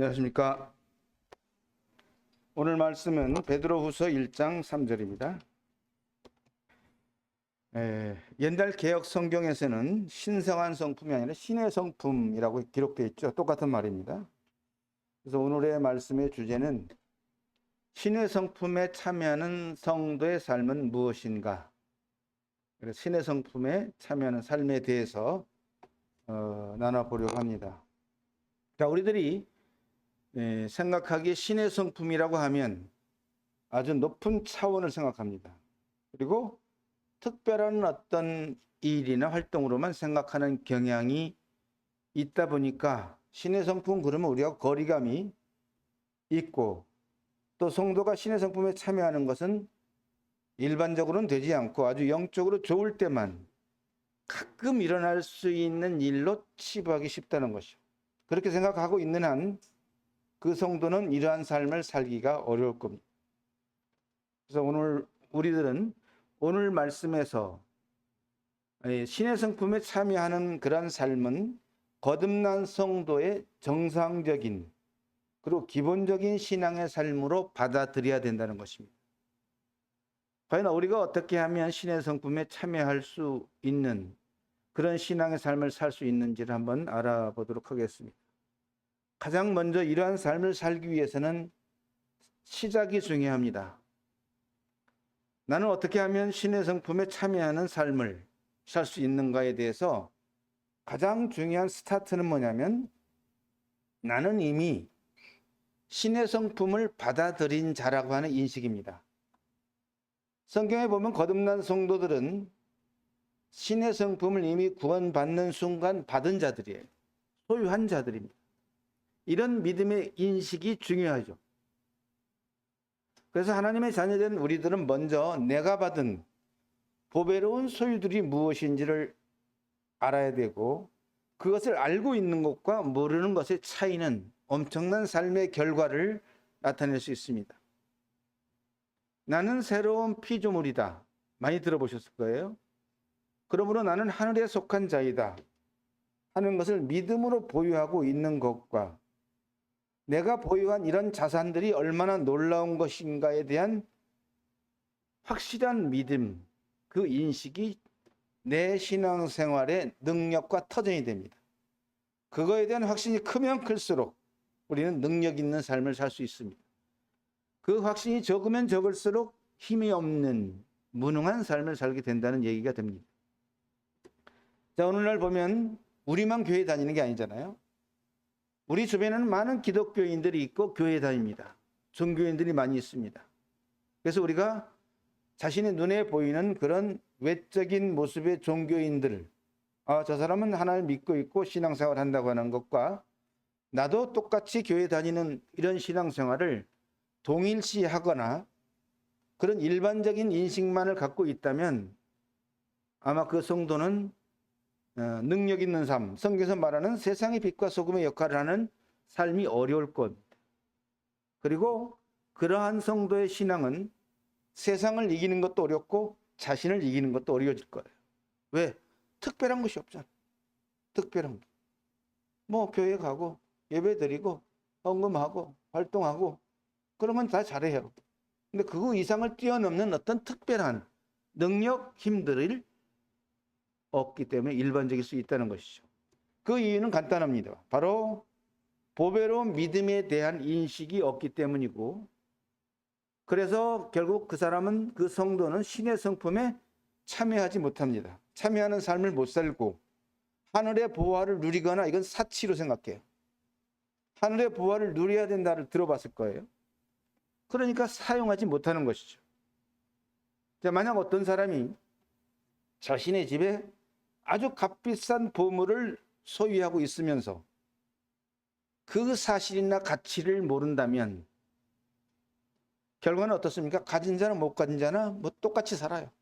안녕하십니까. 오늘 말씀은 베드로후서 1장 3절입니다. 옛날 개역 성경에서는 신성한 성품이 아니라 신의 성품이라고 기록되어 있죠. 똑같은 말입니다. 그래서 오늘의 말씀의 주제는 신의 성품에 참여하는 성도의 삶은 무엇인가? 그래서 신의 성품에 참여하는 삶에 대해서 나눠보려고 합니다. 자, 우리들이 생각하기에 신의 성품이라고 하면 아주 높은 차원을 생각합니다. 그리고 특별한 어떤 일이나 활동으로만 생각하는 경향이 있다 보니까 신의 성품 그러면 우리가 거리감이 있고, 또 성도가 신의 성품에 참여하는 것은 일반적으로는 되지 않고 아주 영적으로 좋을 때만 가끔 일어날 수 있는 일로 치부하기 쉽다는 것이죠. 그렇게 생각하고 있는 한 그 성도는 이러한 삶을 살기가 어려울 겁니다. 그래서 오늘 우리들은 오늘 말씀에서 신의 성품에 참여하는 그런 삶은 거듭난 성도의 정상적인 그리고 기본적인 신앙의 삶으로 받아들여야 된다는 것입니다. 과연 우리가 어떻게 하면 신의 성품에 참여할 수 있는 그런 신앙의 삶을 살 수 있는지를 한번 알아보도록 하겠습니다. 가장 먼저 이러한 삶을 살기 위해서는 시작이 중요합니다. 나는 어떻게 하면 신의 성품에 참여하는 삶을 살 수 있는가에 대해서 가장 중요한 스타트는 뭐냐면, 나는 이미 신의 성품을 받아들인 자라고 하는 인식입니다. 성경에 보면 거듭난 성도들은 신의 성품을 이미 구원받는 순간 받은 자들이에요. 소유한 자들입니다. 이런 믿음의 인식이 중요하죠. 그래서 하나님의 자녀된 우리들은 먼저 내가 받은 보배로운 소유들이 무엇인지를 알아야 되고, 그것을 알고 있는 것과 모르는 것의 차이는 엄청난 삶의 결과를 나타낼 수 있습니다. 나는 새로운 피조물이다. 많이 들어보셨을 거예요. 그러므로 나는 하늘에 속한 자이다 하는 것을 믿음으로 보유하고 있는 것과, 내가 보유한 이런 자산들이 얼마나 놀라운 것인가에 대한 확실한 믿음, 그 인식이 내 신앙생활의 능력과 터전이 됩니다. 그거에 대한 확신이 크면 클수록 우리는 능력 있는 삶을 살 수 있습니다. 그 확신이 적으면 적을수록 힘이 없는 무능한 삶을 살게 된다는 얘기가 됩니다. 자, 오늘날 보면 우리만 교회 다니는 게 아니잖아요. 우리 주변에는 많은 기독교인들이 있고 교회 다닙니다. 종교인들이 많이 있습니다. 그래서 우리가 자신의 눈에 보이는 그런 외적인 모습의 종교인들, 저 사람은 하나님을 믿고 있고 신앙생활을 한다고 하는 것과 나도 똑같이 교회 다니는 이런 신앙생활을 동일시하거나 그런 일반적인 인식만을 갖고 있다면 아마 그 성도는 능력 있는 삶, 성경에서 말하는 세상의 빛과 소금의 역할을 하는 삶이 어려울 겁니다. 그리고 그러한 성도의 신앙은 세상을 이기는 것도 어렵고 자신을 이기는 것도 어려워질 거예요. 왜? 특별한 것이 없잖아. 특별한 것. 뭐 교회 가고 예배 드리고 헌금하고 활동하고 그러면 다 잘해요. 근데 그 이상을 뛰어넘는 어떤 특별한 능력, 힘들을 없기 때문에 일반적일 수 있다는 것이죠. 그 이유는 간단합니다. 바로 보배로운 믿음에 대한 인식이 없기 때문이고, 그래서 결국 그 사람은, 그 성도는 신의 성품에 참여하지 못합니다. 참여하는 삶을 못 살고 하늘의 보화를 누리거나, 이건 사치로 생각해요. 하늘의 보화를 누려야 된다를 들어봤을 거예요. 그러니까 사용하지 못하는 것이죠. 자, 만약 어떤 사람이 자신의 집에 아주 값비싼 보물을 소유하고 있으면서 그 사실이나 가치를 모른다면 결과는 어떻습니까? 가진 자나 못 가진 자나 뭐 똑같이 살아요.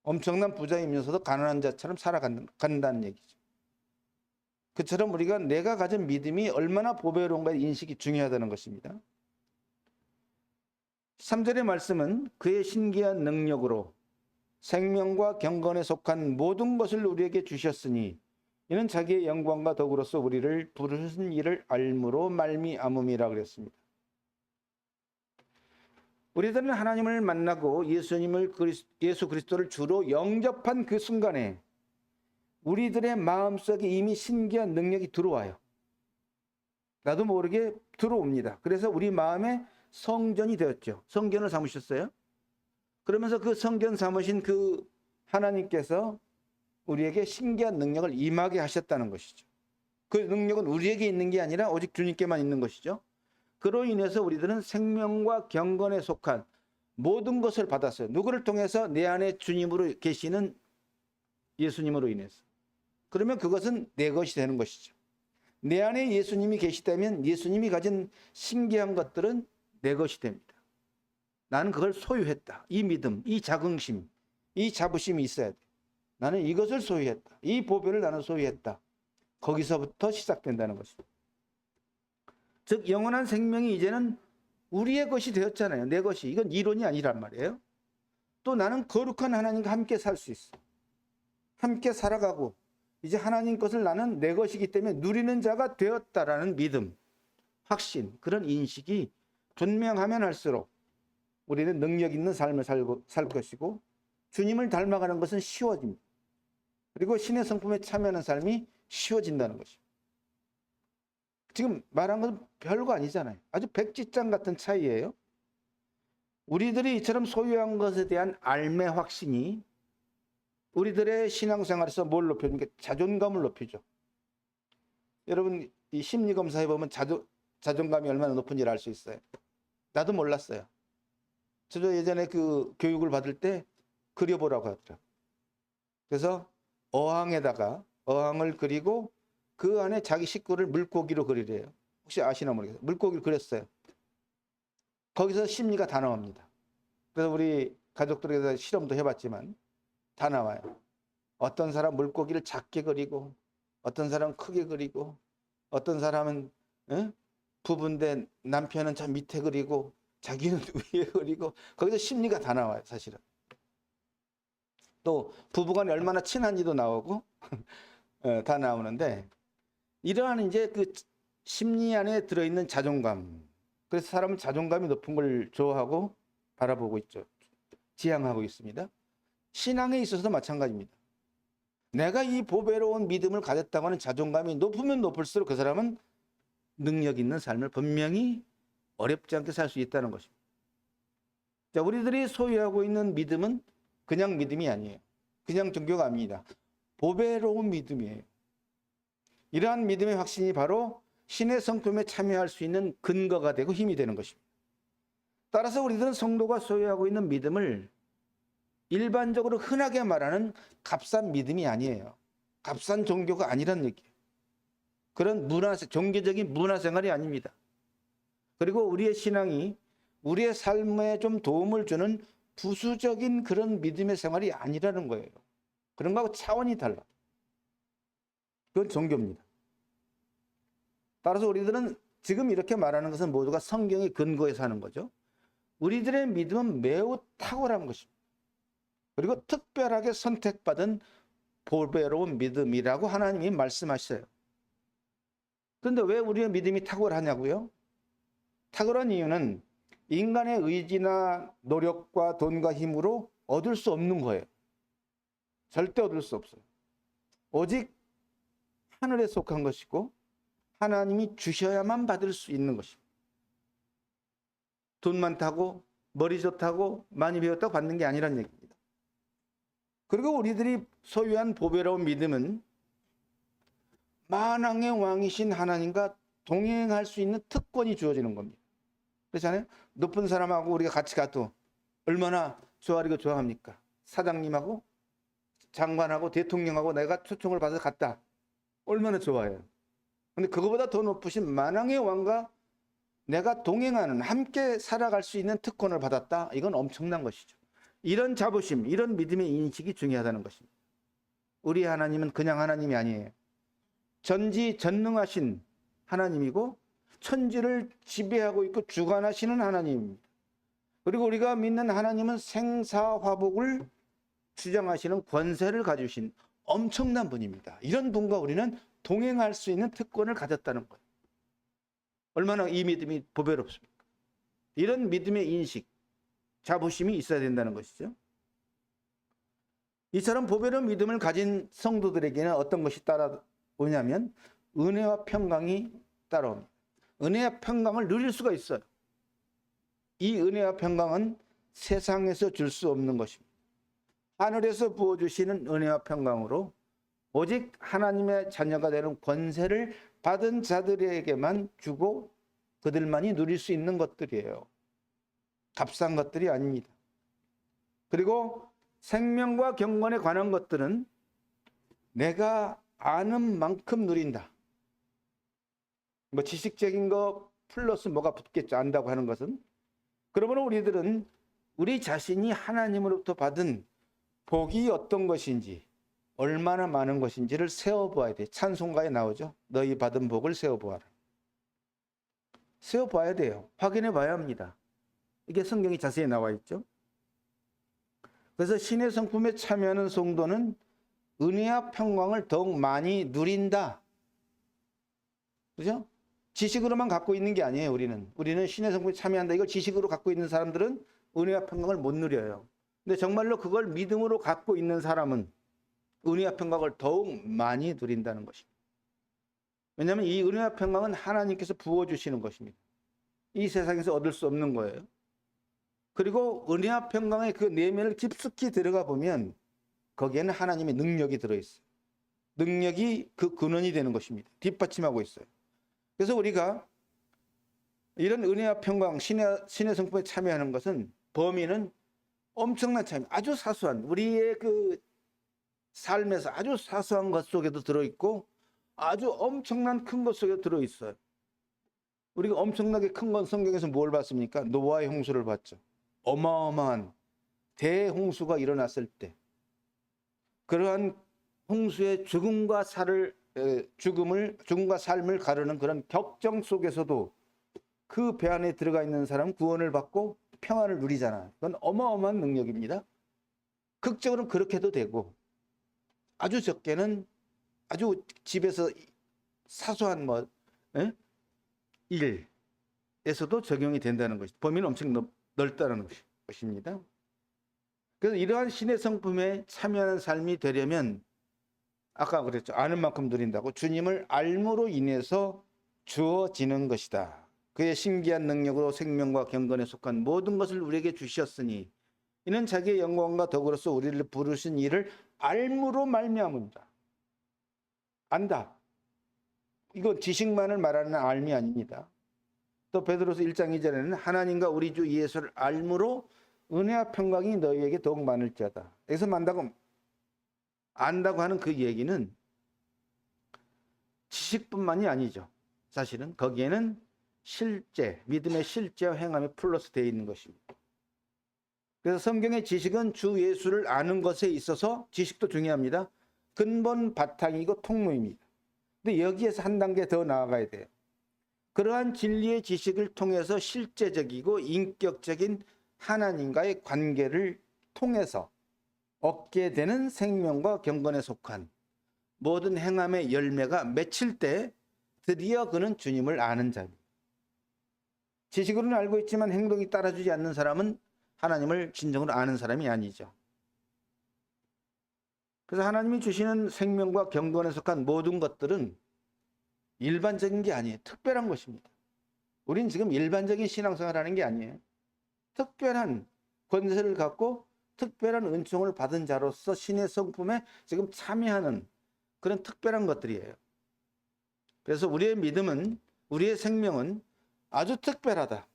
엄청난 부자이면서도 가난한 자처럼 살아간다는 얘기죠. 그처럼 우리가 내가 가진 믿음이 얼마나 보배로운가의 인식이 중요하다는 것입니다. 3절의 말씀은 그의 신기한 능력으로 생명과 경건에 속한 모든 것을 우리에게 주셨으니 이는 자기의 영광과 덕으로서 우리를 부르신 일을 알므로 말미암음이라 그랬습니다. 우리들은 하나님을 만나고 예수 그리스도를 주로 영접한 그 순간에 우리들의 마음속에 이미 신기한 능력이 들어와요. 나도 모르게 들어옵니다. 그래서 우리 마음에 성전이 되었죠. 성전을 삼으셨어요. 그러면서 그 성전 삼으신 그 하나님께서 우리에게 신기한 능력을 임하게 하셨다는 것이죠. 그 능력은 우리에게 있는 게 아니라 오직 주님께만 있는 것이죠. 그로 인해서 우리들은 생명과 경건에 속한 모든 것을 받았어요. 누구를 통해서? 내 안에 주님으로 계시는 예수님으로 인해서. 그러면 그것은 내 것이 되는 것이죠. 내 안에 예수님이 계시다면 예수님이 가진 신기한 것들은 내 것이 됩니다. 나는 그걸 소유했다. 이 믿음, 이 자긍심, 이 자부심이 있어야 돼. 나는 이것을 소유했다. 이 보배를 나는 소유했다. 거기서부터 시작된다는 것입니다. 즉 영원한 생명이 이제는 우리의 것이 되었잖아요. 내 것이. 이건 이론이 아니란 말이에요. 또 나는 거룩한 하나님과 함께 살 수 있어. 함께 살아가고 이제 하나님 것을 나는 내 것이기 때문에 누리는 자가 되었다라는 믿음, 확신, 그런 인식이 분명하면 할수록 우리는 능력 있는 삶을 살 것이고 주님을 닮아가는 것은 쉬워집니다. 그리고 신의 성품에 참여하는 삶이 쉬워진다는 것입니다. 지금 말한 건 별거 아니잖아요. 아주 백지장 같은 차이예요. 우리들이 이처럼 소유한 것에 대한 알매 확신이 우리들의 신앙생활에서 뭘 높여줍니까? 자존감을 높이죠. 여러분 이 심리검사해 보면 자존감이 얼마나 높은지를 알 수 있어요. 나도 몰랐어요. 저도 예전에 그 교육을 받을 때 그려보라고 하더라고요. 그래서 어항을 그리고 그 안에 자기 식구를 물고기로 그리래요. 혹시 아시나 모르겠어요. 물고기를 그렸어요. 거기서 심리가 다 나옵니다. 그래서 우리 가족들에서 실험도 해봤지만 다 나와요. 어떤 사람 물고기를 작게 그리고 어떤 사람은 크게 그리고 어떤 사람은 부부인데 남편은 저 밑에 그리고 자기는 위에 그리고 거기서 심리가 다 나와요. 사실은. 또 부부간에 얼마나 친한지도 나오고 다 나오는데 이러한 이제 그 심리 안에 들어있는 자존감. 그래서 사람은 자존감이 높은 걸 좋아하고 바라보고 있죠. 지향하고 있습니다. 신앙에 있어서도 마찬가지입니다. 내가 이 보배로운 믿음을 가졌다고 하는 자존감이 높으면 높을수록 그 사람은 능력 있는 삶을 분명히 어렵지 않게 살 수 있다는 것입니다. 자, 우리들이 소유하고 있는 믿음은 그냥 믿음이 아니에요. 그냥 종교가 아닙니다. 보배로운 믿음이에요. 이러한 믿음의 확신이 바로 신의 성품에 참여할 수 있는 근거가 되고 힘이 되는 것입니다. 따라서 우리들은 성도가 소유하고 있는 믿음을 일반적으로 흔하게 말하는 값싼 믿음이 아니에요. 값싼 종교가 아니란 얘기예요. 그런 종교적인 문화생활이 아닙니다. 그리고 우리의 신앙이 우리의 삶에 좀 도움을 주는 부수적인 그런 믿음의 생활이 아니라는 거예요. 그런 거하고 차원이 달라. 그건 종교입니다. 따라서 우리들은 지금 이렇게 말하는 것은 모두가 성경의 근거에 사는 거죠. 우리들의 믿음은 매우 탁월한 것입니다. 그리고 특별하게 선택받은 보배로운 믿음이라고 하나님이 말씀하셔요. 그런데 왜 우리의 믿음이 탁월하냐고요? 탁월한 이유는 인간의 의지나 노력과 돈과 힘으로 얻을 수 없는 거예요. 절대 얻을 수 없어요. 오직 하늘에 속한 것이고 하나님이 주셔야만 받을 수 있는 것입니다. 돈 많다고 머리 좋다고 많이 배웠다고 받는 게 아니란 얘기입니다. 그리고 우리들이 소유한 보배로운 믿음은 만왕의 왕이신 하나님과 동행할 수 있는 특권이 주어지는 겁니다. 그렇잖아요. 높은 사람하고 우리가 같이 가도 얼마나 좋아하고 좋아합니까? 사장님하고 장관하고 대통령하고 내가 초청을 받아서 갔다. 얼마나 좋아해요. 근데 그거보다 더 높으신 만왕의 왕과 내가 동행하는, 함께 살아갈 수 있는 특권을 받았다. 이건 엄청난 것이죠. 이런 자부심, 이런 믿음의 인식이 중요하다는 것입니다. 우리 하나님은 그냥 하나님이 아니에요. 전지전능하신 하나님이고 천지를 지배하고 있고 주관하시는 하나님입니다. 그리고 우리가 믿는 하나님은 생사화복을 주장하시는 권세를 가지신 엄청난 분입니다. 이런 분과 우리는 동행할 수 있는 특권을 가졌다는 거예요. 얼마나 이 믿음이 보배롭습니까? 이런 믿음의 인식, 자부심이 있어야 된다는 것이죠. 이처럼 보배로운 믿음을 가진 성도들에게는 어떤 것이 따라오냐면 은혜와 평강이 따라옵니다. 은혜와 평강을 누릴 수가 있어요. 이 은혜와 평강은 세상에서 줄 수 없는 것입니다. 하늘에서 부어주시는 은혜와 평강으로 오직 하나님의 자녀가 되는 권세를 받은 자들에게만 주고 그들만이 누릴 수 있는 것들이에요. 값싼 것들이 아닙니다. 그리고 생명과 경건에 관한 것들은 내가 아는 만큼 누린다. 뭐 지식적인 거 플러스 뭐가 붙겠죠. 안다고 하는 것은. 그러므로 우리들은 우리 자신이 하나님으로부터 받은 복이 어떤 것인지, 얼마나 많은 것인지를 세어보아야 돼. 찬송가에 나오죠. 너희 받은 복을 세어보아라. 세어봐야 돼요. 확인해 봐야 합니다. 이게 성경이 자세히 나와 있죠. 그래서 신의 성품에 참여하는 성도는 은혜와 평강을 더욱 많이 누린다. 그죠? 지식으로만 갖고 있는 게 아니에요. 우리는 신의 성품에 참여한다. 이걸 지식으로 갖고 있는 사람들은 은혜와 평강을 못 누려요. 근데 정말로 그걸 믿음으로 갖고 있는 사람은 은혜와 평강을 더욱 많이 누린다는 것입니다. 왜냐하면 이 은혜와 평강은 하나님께서 부어주시는 것입니다. 이 세상에서 얻을 수 없는 거예요. 그리고 은혜와 평강의 그 내면을 깊숙이 들어가 보면 거기에는 하나님의 능력이 들어있어요. 능력이 그 근원이 되는 것입니다. 뒷받침하고 있어요. 그래서 우리가 이런 은혜와 평강, 신의 성품에 참여하는 것은 범위는 엄청난 참여, 아주 사소한 우리의 그 삶에서 아주 사소한 것 속에도 들어있고 아주 엄청난 큰 것 속에 들어있어요. 우리가 엄청나게 큰 건 성경에서 뭘 봤습니까? 노아의 홍수를 봤죠. 어마어마한 대홍수가 일어났을 때 그러한 홍수의 죽음과 삶을 가르는 그런 격정 속에서도 그 배 안에 들어가 있는 사람은 구원을 받고 평안을 누리잖아요. 그건 어마어마한 능력입니다. 극적으로는 그렇게도 되고 아주 적게는 아주 집에서 사소한 일에서도 적용이 된다는 것이 범위는 엄청 넓다는 것입니다. 그래서 이러한 신의 성품에 참여하는 삶이 되려면 아까 그랬죠. 아는 만큼 누린다고 주님을 알므로 인해서 주어지는 것이다. 그의 신기한 능력으로 생명과 경건에 속한 모든 것을 우리에게 주셨으니 이는 자기의 영광과 덕으로서 우리를 부르신 이를 알므로 말미암은다. 안다. 이건 지식만을 말하는 알미 아닙니다. 또 베드로서 1장 2절에는 하나님과 우리 주 예수를 알므로 은혜와 평강이 너희에게 더욱 많을지어다. 여기서 안다고 하는 그 얘기는 지식뿐만이 아니죠. 사실은 거기에는 실제, 믿음의 실제와 행함이 플러스 되어 있는 것입니다. 그래서 성경의 지식은 주 예수를 아는 것에 있어서 지식도 중요합니다. 근본 바탕이고 통로입니다. 근데 여기에서 한 단계 더 나아가야 돼요. 그러한 진리의 지식을 통해서 실제적이고 인격적인 하나님과의 관계를 통해서 얻게 되는 생명과 경건에 속한 모든 행함의 열매가 맺힐 때 드디어 그는 주님을 아는 자입니다. 지식으로는 알고 있지만 행동이 따라주지 않는 사람은 하나님을 진정으로 아는 사람이 아니죠. 그래서 하나님이 주시는 생명과 경건에 속한 모든 것들은 일반적인 게 아니에요. 특별한 것입니다. 우린 지금 일반적인 신앙생활하는 게 아니에요. 특별한 권세를 갖고 특별한 은총을 받은 자로서 신의 성품에 지금 참여하는 그런 특별한 것들이에요. 그래서 우리의 믿음은, 우리의 생명은 아주 특별하다,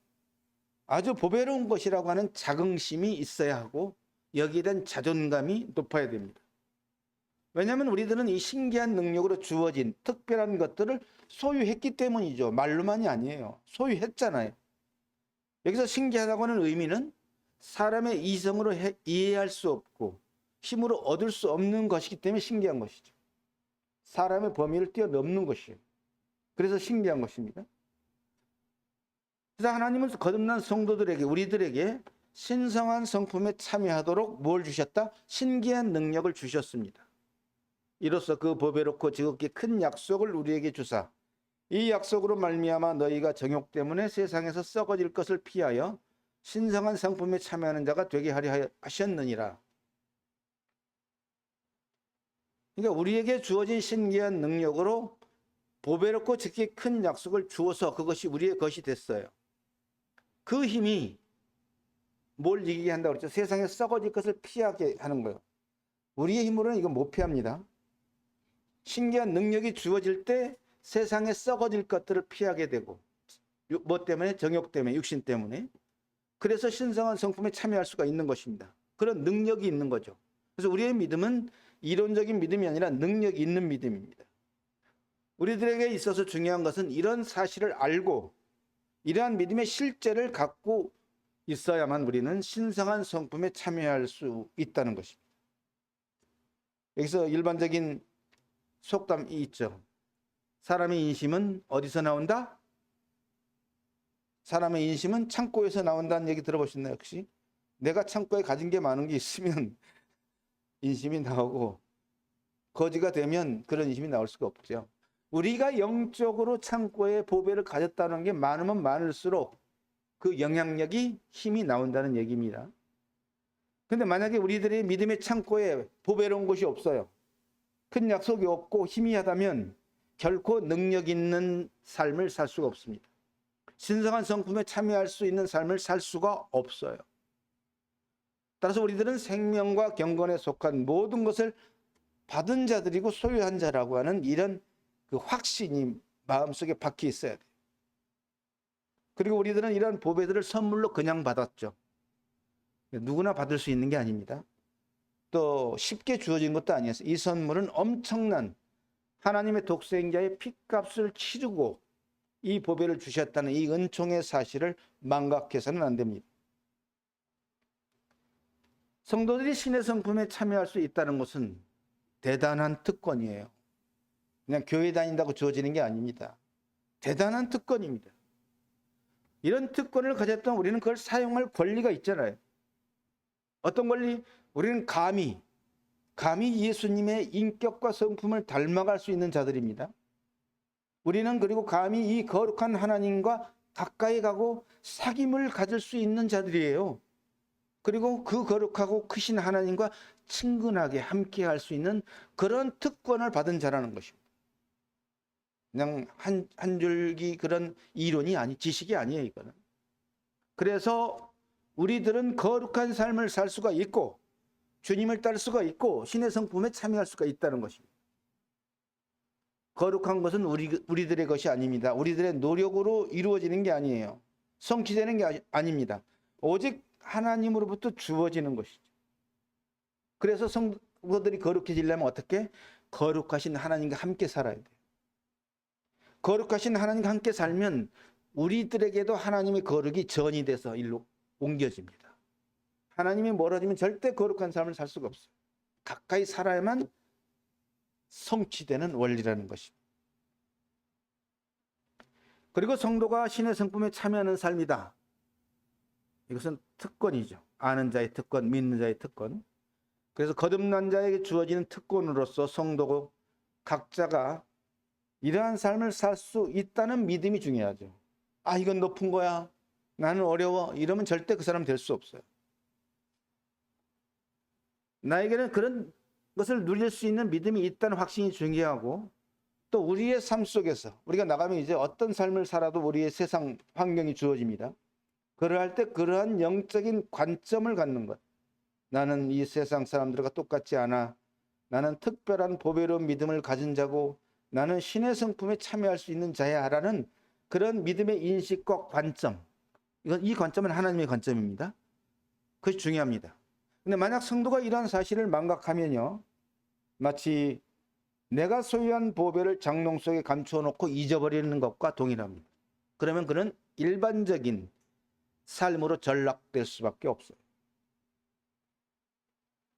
아주 보배로운 것이라고 하는 자긍심이 있어야 하고 여기에 대한 자존감이 높아야 됩니다. 왜냐하면 우리들은 이 신기한 능력으로 주어진 특별한 것들을 소유했기 때문이죠. 말로만이 아니에요. 소유했잖아요. 여기서 신기하다고 하는 의미는 사람의 이성으로 이해할 수 없고 힘으로 얻을 수 없는 것이기 때문에 신기한 것이죠. 사람의 범위를 뛰어넘는 것이에요. 그래서 신기한 것입니다. 그래서 하나님은 거듭난 성도들에게, 우리들에게 신성한 성품에 참여하도록 뭘 주셨다? 신기한 능력을 주셨습니다. 이로써 그 보배롭고 지극히 큰 약속을 우리에게 주사 이 약속으로 말미암아 너희가 정욕 때문에 세상에서 썩어질 것을 피하여 신성한 성품에 참여하는 자가 되게 하려 하셨느니라. 그러니까 우리에게 주어진 신기한 능력으로 보배롭고 지극히 큰 약속을 주어서 그것이 우리의 것이 됐어요. 그 힘이 뭘 이기게 한다고 그랬죠? 세상에 썩어질 것을 피하게 하는 거예요. 우리의 힘으로는 이거 못 피합니다. 신기한 능력이 주어질 때 세상에 썩어질 것들을 피하게 되고 뭐 때문에? 정욕 때문에, 육신 때문에. 그래서 신성한 성품에 참여할 수가 있는 것입니다. 그런 능력이 있는 거죠. 그래서 우리의 믿음은 이론적인 믿음이 아니라 능력이 있는 믿음입니다. 우리들에게 있어서 중요한 것은 이런 사실을 알고 이러한 믿음의 실제를 갖고 있어야만 우리는 신성한 성품에 참여할 수 있다는 것입니다. 여기서 일반적인 속담이 있죠. 사람의 인심은 어디서 나온다? 사람의 인심은 창고에서 나온다는 얘기 들어보셨나요? 혹시? 내가 창고에 가진 게 많은 게 있으면 인심이 나오고 거지가 되면 그런 인심이 나올 수가 없죠. 우리가 영적으로 창고에 보배를 가졌다는 게 많으면 많을수록 그 영향력이 힘이 나온다는 얘기입니다. 근데 만약에 우리들의 믿음의 창고에 보배로운 것이 없어요. 큰 약속이 없고 희미하다면 결코 능력 있는 삶을 살 수가 없습니다. 신성한 성품에 참여할 수 있는 삶을 살 수가 없어요. 따라서 우리들은 생명과 경건에 속한 모든 것을 받은 자들이고 소유한 자라고 하는 이런 그 확신이 마음속에 박혀 있어야 돼요. 그리고 우리들은 이런 보배들을 선물로 그냥 받았죠. 누구나 받을 수 있는 게 아닙니다. 또 쉽게 주어진 것도 아니었어요. 이 선물은 엄청난 하나님의 독생자의 핏값을 치르고 이 보배를 주셨다는 이 은총의 사실을 망각해서는 안 됩니다. 성도들이 신의 성품에 참여할 수 있다는 것은 대단한 특권이에요. 그냥 교회 다닌다고 주어지는 게 아닙니다. 대단한 특권입니다. 이런 특권을 가졌던 우리는 그걸 사용할 권리가 있잖아요. 어떤 권리? 우리는 감히 예수님의 인격과 성품을 닮아갈 수 있는 자들입니다. 우리는 그리고 감히 이 거룩한 하나님과 가까이 가고 사귐을 가질 수 있는 자들이에요. 그리고 그 거룩하고 크신 하나님과 친근하게 함께 할 수 있는 그런 특권을 받은 자라는 것입니다. 그냥 한 줄기 그런 이론이 지식이 아니에요, 이거는. 그래서 우리들은 거룩한 삶을 살 수가 있고 주님을 따를 수가 있고 신의 성품에 참여할 수가 있다는 것입니다. 거룩한 것은 우리들의 것이 아닙니다. 우리들의 노력으로 이루어지는 게 아니에요. 성취되는 게 아닙니다. 오직 하나님으로부터 주어지는 것이죠. 그래서 성도들이 거룩해지려면 어떻게? 거룩하신 하나님과 함께 살아야 돼요. 거룩하신 하나님과 함께 살면 우리들에게도 하나님의 거룩이 전이 돼서 일로 옮겨집니다. 하나님이 멀어지면 절대 거룩한 삶을 살 수가 없어요. 가까이 살아야만 성취되는 원리라는 것입니다. 그리고 성도가 신의 성품에 참여하는 삶이다. 이것은 특권이죠. 아는 자의 특권, 믿는 자의 특권. 그래서 거듭난 자에게 주어지는 특권으로서 성도고 각자가 이러한 삶을 살 수 있다는 믿음이 중요하죠. 아, 이건 높은 거야. 나는 어려워. 이러면 절대 그 사람 될 수 없어요. 나에게는 그런 것을 누릴 수 있는 믿음이 있다는 확신이 중요하고 또 우리의 삶 속에서 우리가 나가면 이제 어떤 삶을 살아도 우리의 세상 환경이 주어집니다. 그러할 때 그러한 영적인 관점을 갖는 것. 나는 이 세상 사람들과 똑같지 않아. 나는 특별한 보배로운 믿음을 가진 자고 나는 신의 성품에 참여할 수 있는 자야라는 그런 믿음의 인식과 관점. 이 관점은 하나님의 관점입니다. 그것이 중요합니다. 근데 만약 성도가 이러한 사실을 망각하면요. 마치 내가 소유한 보배를 장롱 속에 감추어 놓고 잊어버리는 것과 동일합니다. 그러면 그는 일반적인 삶으로 전락될 수밖에 없어요.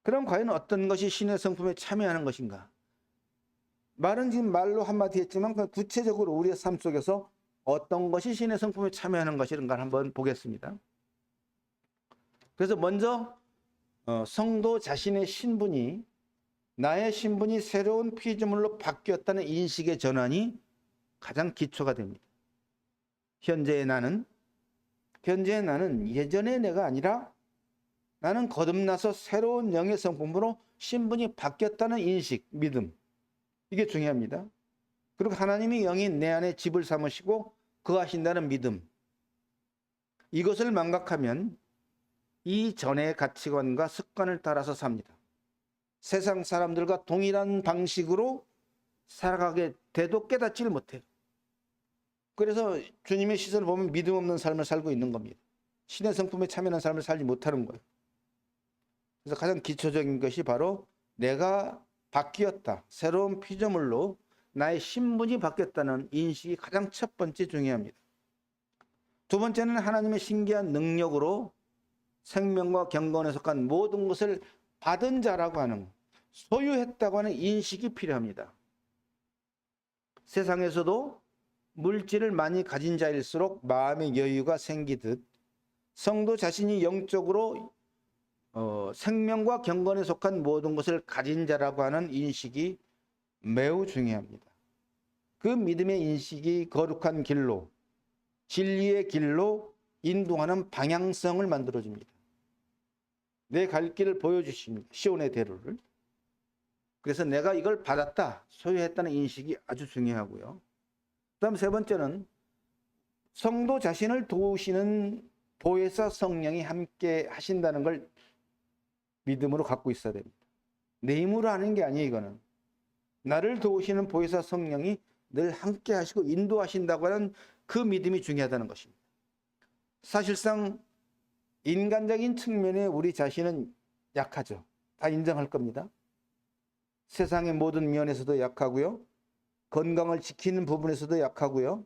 그럼 과연 어떤 것이 신의 성품에 참여하는 것인가? 말은 지금 말로 한마디 했지만 구체적으로 우리의 삶 속에서 어떤 것이 신의 성품에 참여하는 것인가 한번 보겠습니다. 그래서 먼저 성도 자신의 신분이 나의 신분이 새로운 피조물로 바뀌었다는 인식의 전환이 가장 기초가 됩니다. 현재의 나는 예전의 내가 아니라 나는 거듭나서 새로운 영의 성품으로 신분이 바뀌었다는 인식, 믿음. 이게 중요합니다. 그리고 하나님이 영이 내 안에 집을 삼으시고 거하신다는 믿음. 이것을 망각하면 이전의 가치관과 습관을 따라서 삽니다. 세상 사람들과 동일한 방식으로 살아가게 돼도 깨닫지를 못해요. 그래서 주님의 시선을 보면 믿음 없는 삶을 살고 있는 겁니다. 신의 성품에 참여하는 삶을 살지 못하는 거예요. 그래서 가장 기초적인 것이 바로 내가 바뀌었다. 새로운 피조물로 나의 신분이 바뀌었다는 인식이 가장 첫 번째 중요합니다. 두 번째는 하나님의 신기한 능력으로 생명과 경건에 속한 모든 것을 받은 자라고 하는, 소유했다고 하는 인식이 필요합니다. 세상에서도 물질을 많이 가진 자일수록 마음의 여유가 생기듯 성도 자신이 영적으로 생명과 경건에 속한 모든 것을 가진 자라고 하는 인식이 매우 중요합니다. 그 믿음의 인식이 거룩한 길로, 진리의 길로 인도하는 방향성을 만들어줍니다. 내 갈 길을 보여주십니다. 시온의 대로를. 그래서 내가 이걸 받았다, 소유했다는 인식이 아주 중요하고요. 그다음 세 번째는 성도 자신을 도우시는 보혜사 성령이 함께 하신다는 걸 믿음으로 갖고 있어야 됩니다. 내 힘으로 하는 게 아니에요. 이거는 나를 도우시는 보혜사 성령이 늘 함께 하시고 인도하신다고 하는 그 믿음이 중요하다는 것입니다. 사실상 인간적인 측면에 우리 자신은 약하죠. 다 인정할 겁니다. 세상의 모든 면에서도 약하고요. 건강을 지키는 부분에서도 약하고요.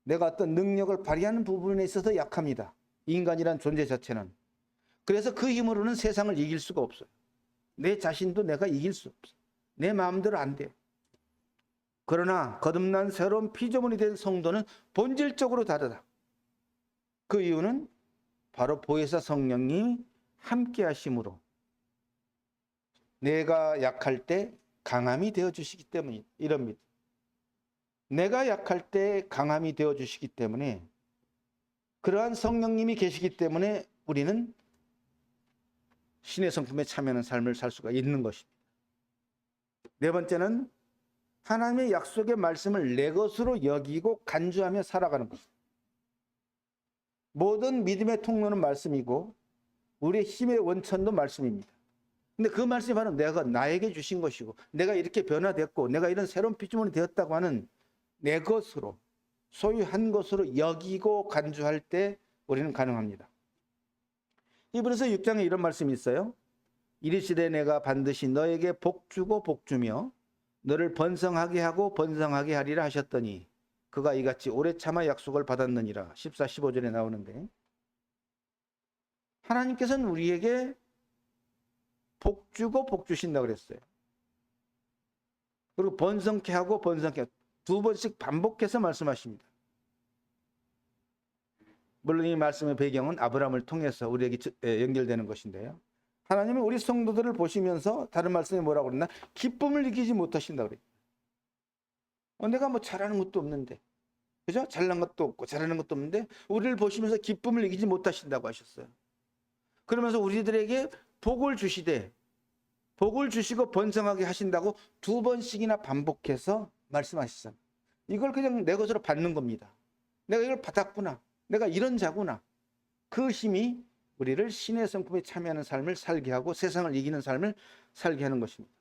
내가 어떤 능력을 발휘하는 부분에 있어서 약합니다. 인간이란 존재 자체는. 그래서 그 힘으로는 세상을 이길 수가 없어요. 내 자신도 내가 이길 수 없어요. 내 마음대로 안 돼요. 그러나 거듭난 새로운 피조물이 된 성도는 본질적으로 다르다. 그 이유는 바로 보혜사 성령님이 함께 하심으로 내가 약할 때 강함이 되어주시기 때문에 이럽니다. 내가 약할 때 강함이 되어주시기 때문에, 그러한 성령님이 계시기 때문에 우리는 신의 성품에 참여하는 삶을 살 수가 있는 것입니다. 네 번째는 하나님의 약속의 말씀을 내 것으로 여기고 간주하며 살아가는 것입니다. 모든 믿음의 통로는 말씀이고 우리의 힘의 원천도 말씀입니다. 근데 그 말씀이 바로 내가 나에게 주신 것이고 내가 이렇게 변화됐고 내가 이런 새로운 피조물이 되었다고 하는 내 것으로, 소유한 것으로 여기고 간주할 때 우리는 가능합니다. 히브리서 6장에 이런 말씀이 있어요. 이르시되 내가 반드시 너에게 복주고 복주며 너를 번성하게 하고 번성하게 하리라 하셨더니 그가 이같이 오래 참아 약속을 받았느니라. 14, 15절에 나오는데, 하나님께서는 우리에게 복주고 복주신다고 그랬어요. 그리고 번성케 하고 번성케 하고 두 번씩 반복해서 말씀하십니다. 물론 이 말씀의 배경은 아브라함을 통해서 우리에게 연결되는 것인데요. 하나님은 우리 성도들을 보시면서 다른 말씀에 뭐라고 그랬나? 기쁨을 느끼지 못하신다고 그래요. 내가 뭐 잘하는 것도 없는데, 그죠? 잘난 것도 없고 잘하는 것도 없는데 우리를 보시면서 기쁨을 느끼지 못하신다고 하셨어요. 그러면서 우리들에게 복을 주시되 복을 주시고 번성하게 하신다고 두 번씩이나 반복해서 말씀하셨어요. 이걸 그냥 내 것으로 받는 겁니다. 내가 이걸 받았구나. 내가 이런 자구나. 그 힘이 우리를 신의 성품에 참여하는 삶을 살게 하고 세상을 이기는 삶을 살게 하는 것입니다.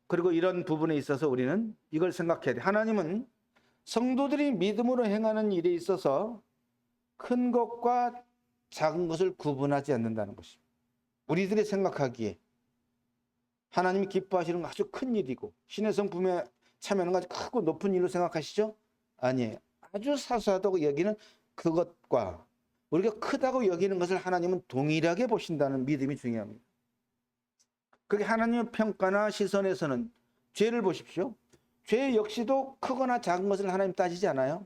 그리고 이런 부분에 있어서 우리는 이걸 생각해야 돼. 하나님은 성도들이 믿음으로 행하는 일에 있어서 큰 것과 작은 것을 구분하지 않는다는 것입니다. 우리들이 생각하기에 하나님이 기뻐하시는 건 아주 큰 일이고 신의 성품에 참여하는 건 아주 크고 높은 일로 생각하시죠? 아니에요. 아주 사소하다고 여기는 그것과 우리가 크다고 여기는 것을 하나님은 동일하게 보신다는 믿음이 중요합니다. 그게 하나님의 평가나 시선에서는 죄를 보십시오. 죄 역시도 크거나 작은 것을 하나님 따지지 않아요.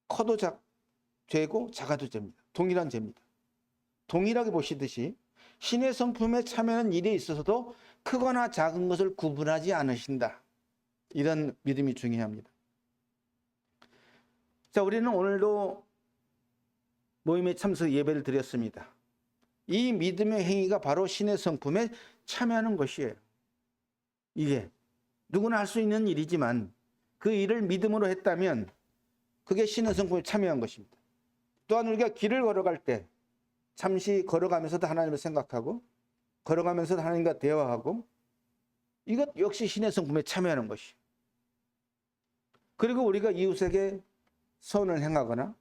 커도 죄고 작아도 죄입니다. 동일한 죄입니다. 동일하게 보시듯이 신의 성품에 참여하는 일에 있어서도 크거나 작은 것을 구분하지 않으신다. 이런 믿음이 중요합니다. 자, 우리는 오늘도 모임에 참석 예배를 드렸습니다. 이 믿음의 행위가 바로 신의 성품에 참여하는 것이에요. 이게 누구나 할 수 있는 일이지만 그 일을 믿음으로 했다면 그게 신의 성품에 참여한 것입니다. 또한 우리가 길을 걸어갈 때 잠시 걸어가면서도 하나님을 생각하고 걸어가면서도 하나님과 대화하고 이것 역시 신의 성품에 참여하는 것이에요. 그리고 우리가 이웃에게 선을 행하거나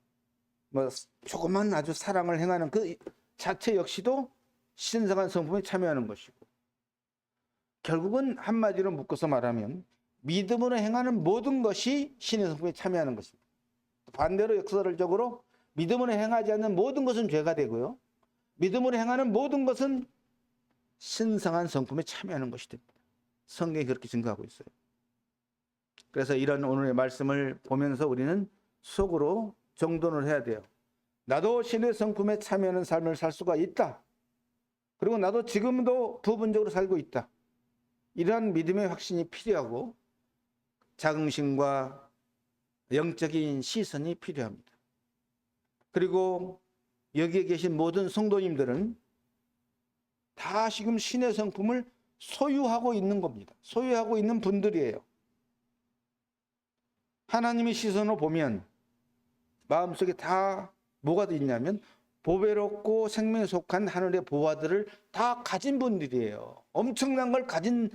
뭐 조그만 아주 사랑을 행하는 그 자체 역시도 신성한 성품에 참여하는 것이고, 결국은 한마디로 묶어서 말하면 믿음으로 행하는 모든 것이 신의 성품에 참여하는 것입니다. 반대로 역설적으로 믿음으로 행하지 않는 모든 것은 죄가 되고요, 믿음으로 행하는 모든 것은 신성한 성품에 참여하는 것이 됩니다. 성경이 그렇게 증거하고 있어요. 그래서 이런 오늘의 말씀을 보면서 우리는 속으로 정돈을 해야 돼요. 나도 신의 성품에 참여하는 삶을 살 수가 있다. 그리고 나도 지금도 부분적으로 살고 있다. 이러한 믿음의 확신이 필요하고 자긍심과 영적인 시선이 필요합니다. 그리고 여기에 계신 모든 성도님들은 다 지금 신의 성품을 소유하고 있는 겁니다. 소유하고 있는 분들이에요. 하나님의 시선으로 보면 마음속에 다 뭐가 있냐면 보배롭고 생명에 속한 하늘의 보화들을 다 가진 분들이에요. 엄청난 걸 가진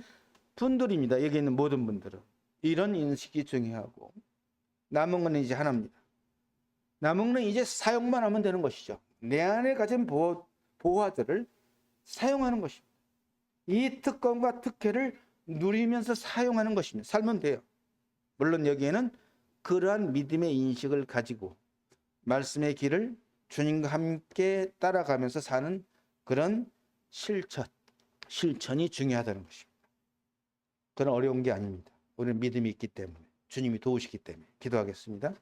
분들입니다. 여기 있는 모든 분들은. 이런 인식이 중요하고, 남은 건 이제 하나입니다. 남은 건 이제 사용만 하면 되는 것이죠. 내 안에 가진 보화들을 사용하는 것입니다. 이 특권과 특혜를 누리면서 사용하는 것입니다. 살면 돼요. 물론 여기에는 그러한 믿음의 인식을 가지고 말씀의 길을 주님과 함께 따라가면서 사는 그런 실천이 중요하다는 것입니다. 그건 어려운 게 아닙니다. 우리는 믿음이 있기 때문에, 주님이 도우시기 때문에. 기도하겠습니다.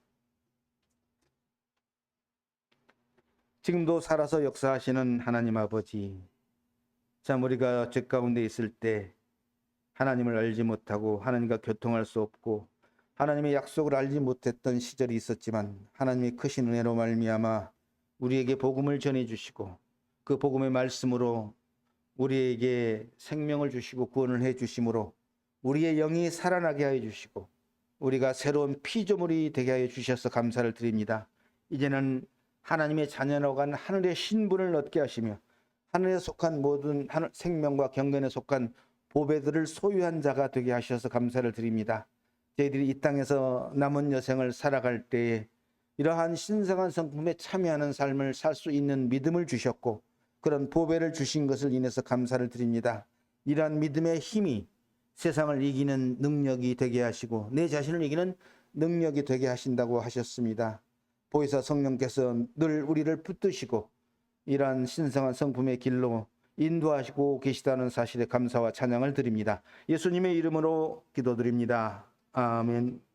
지금도 살아서 역사하시는 하나님 아버지, 참 우리가 죄 가운데 있을 때 하나님을 알지 못하고 하나님과 교통할 수 없고 하나님의 약속을 알지 못했던 시절이 있었지만, 하나님의 크신 은혜로 말미암아 우리에게 복음을 전해주시고 그 복음의 말씀으로 우리에게 생명을 주시고 구원을 해주심으로 우리의 영이 살아나게 하여 주시고 우리가 새로운 피조물이 되게 하여 주셔서 감사를 드립니다. 이제는 하나님의 자녀로 간 하늘의 신분을 얻게 하시며 하늘에 속한 모든 생명과 경건에 속한 보배들을 소유한 자가 되게 하셔서 감사를 드립니다. 저희들이 이 땅에서 남은 여생을 살아갈 때에 이러한 신성한 성품에 참여하는 삶을 살 수 있는 믿음을 주셨고 그런 보배를 주신 것을 인해서 감사를 드립니다. 이러한 믿음의 힘이 세상을 이기는 능력이 되게 하시고 내 자신을 이기는 능력이 되게 하신다고 하셨습니다. 보혜사 성령께서 늘 우리를 붙드시고 이러한 신성한 성품의 길로 인도하시고 계시다는 사실에 감사와 찬양을 드립니다. 예수님의 이름으로 기도드립니다. 아멘.